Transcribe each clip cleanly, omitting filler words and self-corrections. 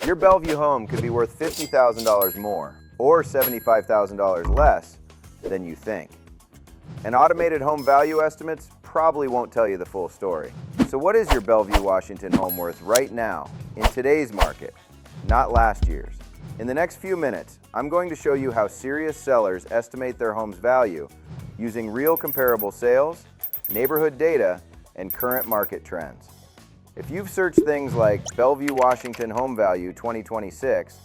Your Bellevue home could be worth $50,000 more or $75,000 less than you think. And automated home value estimates probably won't tell you the full story. So what is your Bellevue, Washington home worth right now in today's market, not last year's? In the next few minutes, I'm going to show you how serious sellers estimate their home's value using real comparable sales, neighborhood data, and current market trends. If you've searched things like Bellevue, Washington home value 2026,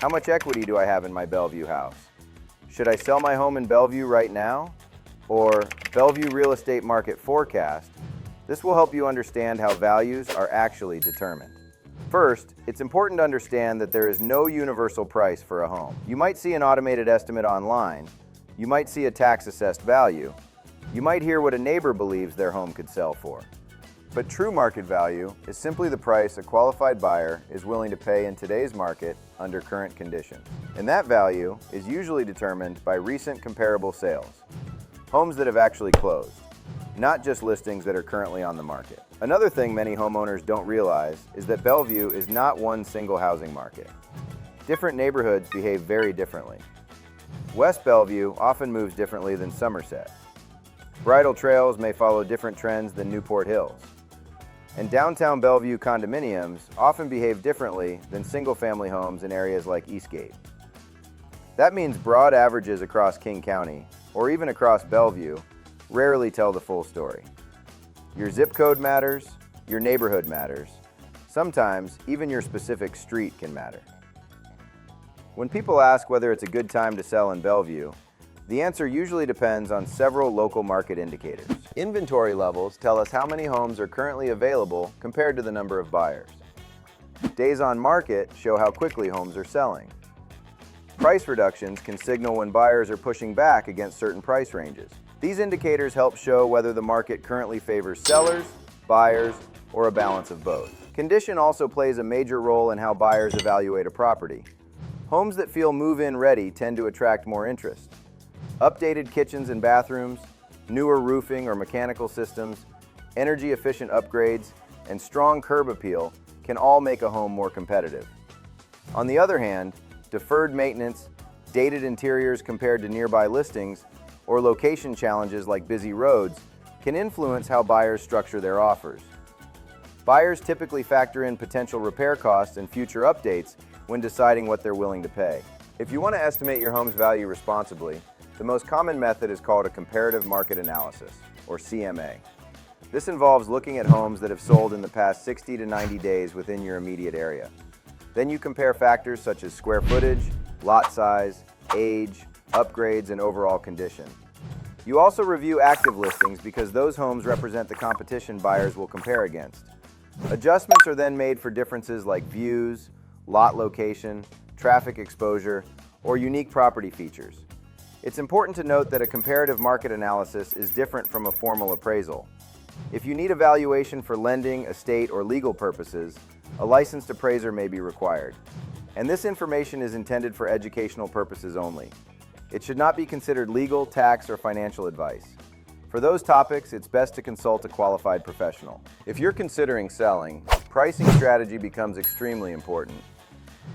how much equity do I have in my Bellevue house? Should I sell my home in Bellevue right now? Or Bellevue real estate market forecast, this will help you understand how values are actually determined. First, it's important to understand that there is no universal price for a home. You might see an automated estimate online, you might see a tax-assessed value, you might hear what a neighbor believes their home could sell for. But true market value is simply the price a qualified buyer is willing to pay in today's market under current conditions. And that value is usually determined by recent comparable sales, homes that have actually closed, not just listings that are currently on the market. Another thing many homeowners don't realize is that Bellevue is not one single housing market. Different neighborhoods behave very differently. West Bellevue often moves differently than Somerset. Bridle Trails may follow different trends than Newport Hills. And downtown Bellevue condominiums often behave differently than single-family homes in areas like Eastgate. That means broad averages across King County, or even across Bellevue, rarely tell the full story. Your zip code matters, your neighborhood matters. Sometimes, even your specific street can matter. When people ask whether it's a good time to sell in Bellevue, the answer usually depends on several local market indicators. Inventory levels tell us how many homes are currently available compared to the number of buyers. Days on market show how quickly homes are selling. Price reductions can signal when buyers are pushing back against certain price ranges. These indicators help show whether the market currently favors sellers, buyers, or a balance of both. Condition also plays a major role in how buyers evaluate a property. Homes that feel move-in ready tend to attract more interest. Updated kitchens and bathrooms, newer roofing or mechanical systems, energy-efficient upgrades, and strong curb appeal can all make a home more competitive. On the other hand, deferred maintenance, dated interiors compared to nearby listings, or location challenges like busy roads can influence how buyers structure their offers. Buyers typically factor in potential repair costs and future updates when deciding what they're willing to pay. If you want to estimate your home's value responsibly, the most common method is called a comparative market analysis, or CMA. This involves looking at homes that have sold in the past 60 to 90 days within your immediate area. Then you compare factors such as square footage, lot size, age, upgrades, and overall condition. You also review active listings because those homes represent the competition buyers will compare against. Adjustments are then made for differences like views, lot location, traffic exposure, or unique property features. It's important to note that a comparative market analysis is different from a formal appraisal. If you need a valuation for lending, estate, or legal purposes, a licensed appraiser may be required. And this information is intended for educational purposes only. It should not be considered legal, tax, or financial advice. For those topics, it's best to consult a qualified professional. If you're considering selling, pricing strategy becomes extremely important.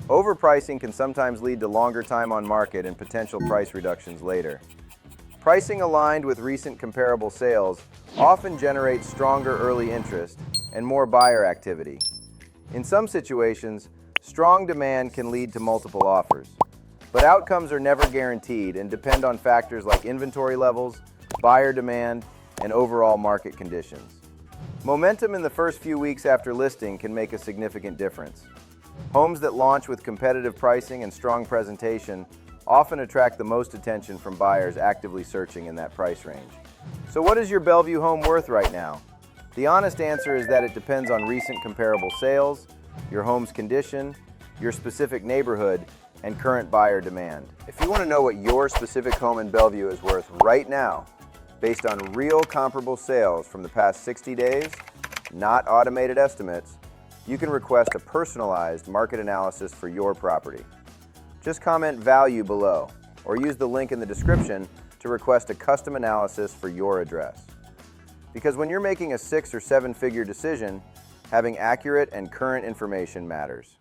Overpricing can sometimes lead to longer time on market and potential price reductions later. Pricing aligned with recent comparable sales often generates stronger early interest and more buyer activity. In some situations, strong demand can lead to multiple offers. But outcomes are never guaranteed and depend on factors like inventory levels, buyer demand, and overall market conditions. Momentum in the first few weeks after listing can make a significant difference. Homes that launch with competitive pricing and strong presentation often attract the most attention from buyers actively searching in that price range. So what is your Bellevue home worth right now? The honest answer is that it depends on recent comparable sales, your home's condition, your specific neighborhood, and current buyer demand. If you want to know what your specific home in Bellevue is worth right now, based on real comparable sales from the past 60 days, not automated estimates, you can request a personalized market analysis for your property. Just comment value below, or use the link in the description to request a custom analysis for your address. Because when you're making a 6- or 7-figure decision, having accurate and current information matters.